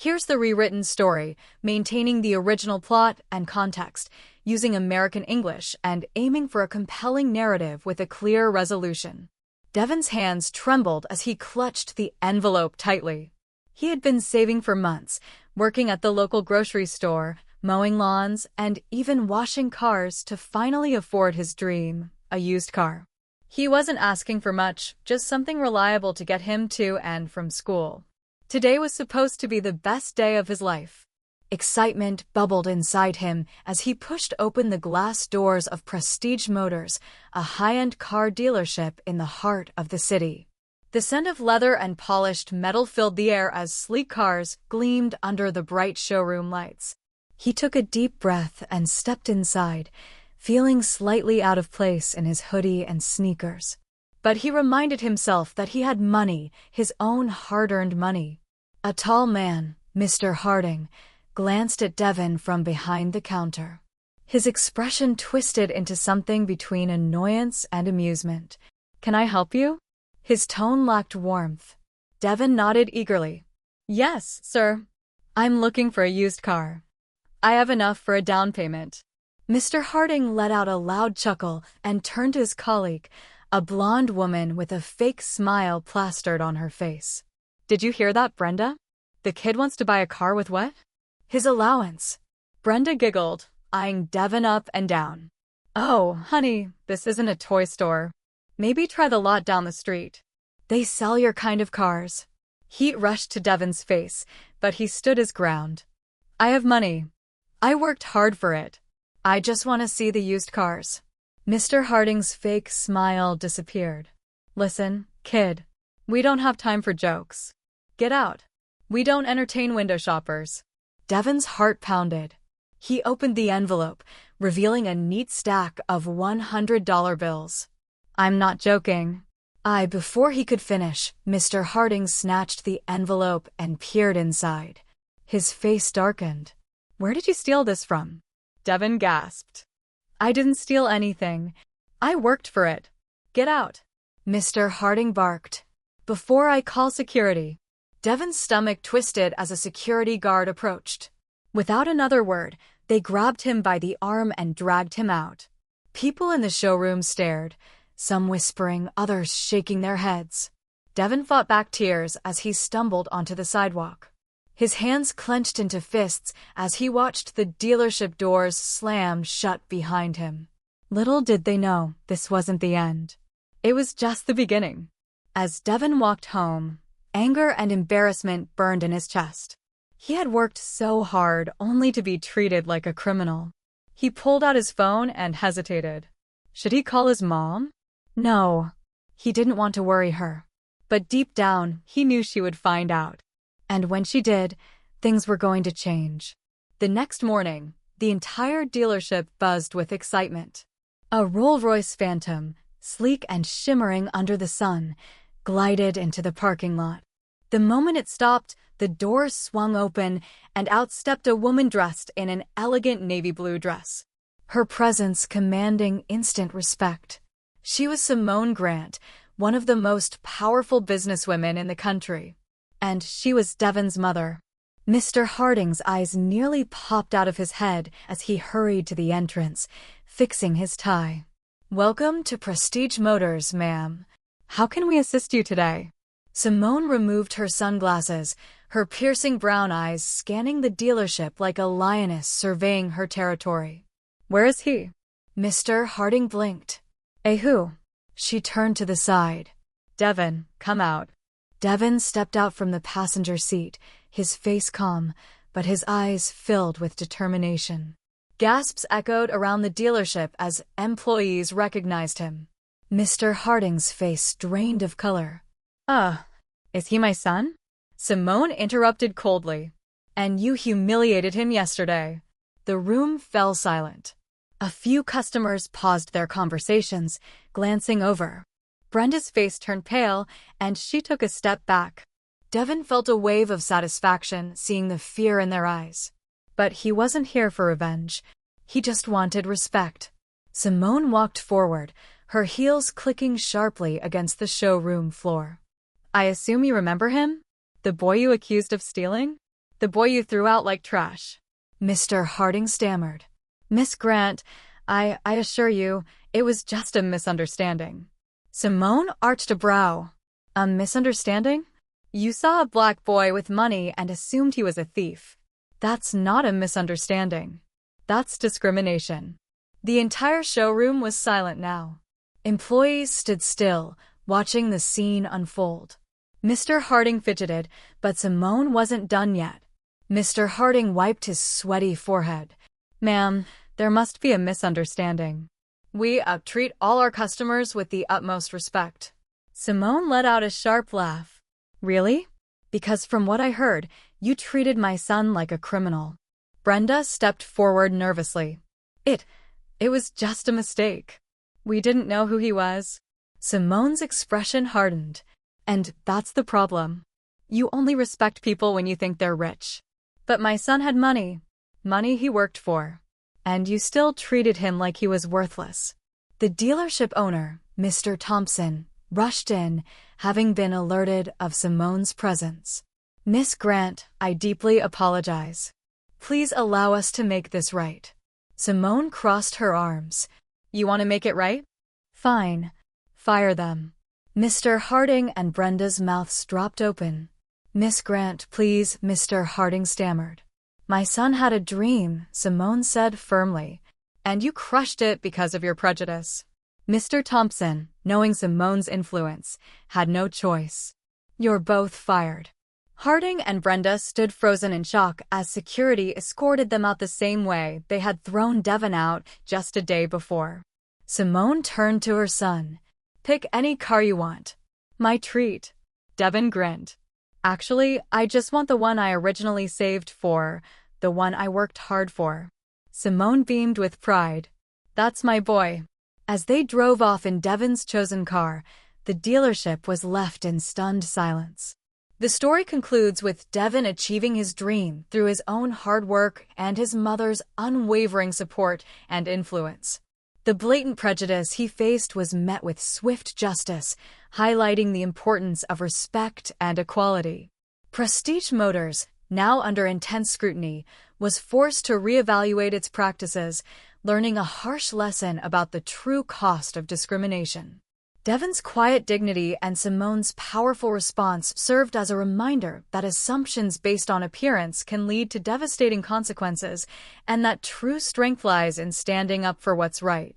Here's the rewritten story, maintaining the original plot and context, using American English and aiming for a compelling narrative with a clear resolution. Devin's hands trembled as he clutched the envelope tightly. He had been saving for months, working at the local grocery store, mowing lawns, and even washing cars to finally afford his dream, a used car. He wasn't asking for much, just something reliable to get him to and from school. Today was supposed to be the best day of his life. Excitement bubbled inside him as he pushed open the glass doors of Prestige Motors, a high-end car dealership in the heart of the city. The scent of leather and polished metal filled the air as sleek cars gleamed under the bright showroom lights. He took a deep breath and stepped inside, feeling slightly out of place in his hoodie and sneakers. But he reminded himself that he had money, his own hard-earned money. A tall man, Mr. Harding, glanced at Devin from behind the counter. His expression twisted into something between annoyance and amusement. "Can I help you?" His tone lacked warmth. Devin nodded eagerly. "Yes, sir. I'm looking for a used car. I have enough for a down payment." Mr. Harding let out a loud chuckle and turned to his colleague, a blonde woman with a fake smile plastered on her face. "Did you hear that, Brenda? The kid wants to buy a car with what?" "His allowance." Brenda giggled, eyeing Devin up and down. "Oh, honey, this isn't a toy store. Maybe try the lot down the street. They sell your kind of cars." Heat rushed to Devin's face, but he stood his ground. "I have money. I worked hard for it. I just want to see the used cars." Mr. Harding's fake smile disappeared. "Listen, kid. We don't have time for jokes. Get out. We don't entertain window shoppers." Devin's heart pounded. He opened the envelope, revealing a neat stack of $100 bills. "I'm not joking." Before he could finish, Mr. Harding snatched the envelope and peered inside. His face darkened. "Where did you steal this from?" Devin gasped. "I didn't steal anything. I worked for it. Get out." Mr. Harding barked. "Before I call security." Devin's stomach twisted as a security guard approached. Without another word, they grabbed him by the arm and dragged him out. People in the showroom stared, some whispering, others shaking their heads. Devin fought back tears as he stumbled onto the sidewalk. His hands clenched into fists as he watched the dealership doors slam shut behind him. Little did they know, this wasn't the end. It was just the beginning. As Devin walked home, anger and embarrassment burned in his chest. He had worked so hard only to be treated like a criminal. He pulled out his phone and hesitated. Should he call his mom? No. He didn't want to worry her. But deep down, he knew she would find out. And when she did, things were going to change. The next morning, the entire dealership buzzed with excitement. A Rolls-Royce Phantom, sleek and shimmering under the sun, glided into the parking lot. The moment it stopped, the doors swung open, and out stepped a woman dressed in an elegant navy blue dress. Her presence commanding instant respect. She was Simone Grant, one of the most powerful businesswomen in the country. And she was Devin's mother. Mr. Harding's eyes nearly popped out of his head as he hurried to the entrance, fixing his tie. "Welcome to Prestige Motors, ma'am. How can we assist you today?" Simone removed her sunglasses, her piercing brown eyes scanning the dealership like a lioness surveying her territory. "Where is he?" Mr. Harding blinked. Who?" She turned to the side. "Devin, come out." Devin stepped out from the passenger seat, his face calm, but his eyes filled with determination. Gasps echoed around the dealership as employees recognized him. Mr. Harding's face drained of color. Is he my son?" Simone interrupted coldly. "And you humiliated him yesterday." The room fell silent. A few customers paused their conversations, glancing over. Brenda's face turned pale, and she took a step back. Devin felt a wave of satisfaction seeing the fear in their eyes. But he wasn't here for revenge. He just wanted respect. Simone walked forward, her heels clicking sharply against the showroom floor. "I assume you remember him? The boy you accused of stealing?" The boy you threw out like trash. Mr. Harding stammered. Miss Grant, I assure you, it was just a misunderstanding. Simone arched a brow. A misunderstanding? You saw a black boy with money and assumed he was a thief. That's not a misunderstanding. That's discrimination. The entire showroom was silent now. Employees stood still, watching the scene unfold. Mr. Harding fidgeted, but Simone wasn't done yet. Mr. Harding wiped his sweaty forehead. Ma'am, there must be a misunderstanding. We treat all our customers with the utmost respect. Simone let out a sharp laugh. Really? Because from what I heard, you treated my son like a criminal. Brenda stepped forward nervously. It was just a mistake. We didn't know who he was. Simone's expression hardened. And that's the problem. You only respect people when you think they're rich. But my son had money. Money he worked for. And you still treated him like he was worthless. The dealership owner, Mr. Thompson, rushed in, having been alerted of Simone's presence. Miss Grant, I deeply apologize. Please allow us to make this right. Simone crossed her arms. You want to make it right? Fine. Fire them. Mr. Harding and Brenda's mouths dropped open. Miss Grant, please, Mr. Harding stammered. My son had a dream, Simone said firmly, and you crushed it because of your prejudice. Mr. Thompson, knowing Simone's influence, had no choice. You're both fired. Harding and Brenda stood frozen in shock as security escorted them out the same way they had thrown Devon out just a day before. Simone turned to her son. Pick any car you want. My treat. Devon grinned. Actually, I just want the one I originally saved for, the one I worked hard for. Simone beamed with pride. That's my boy. As they drove off in Devon's chosen car, the dealership was left in stunned silence. The story concludes with Devon achieving his dream through his own hard work and his mother's unwavering support and influence. The blatant prejudice he faced was met with swift justice, highlighting the importance of respect and equality. Prestige Motors, now under intense scrutiny, was forced to reevaluate its practices, learning a harsh lesson about the true cost of discrimination. Devon's quiet dignity and Simone's powerful response served as a reminder that assumptions based on appearance can lead to devastating consequences, and that true strength lies in standing up for what's right.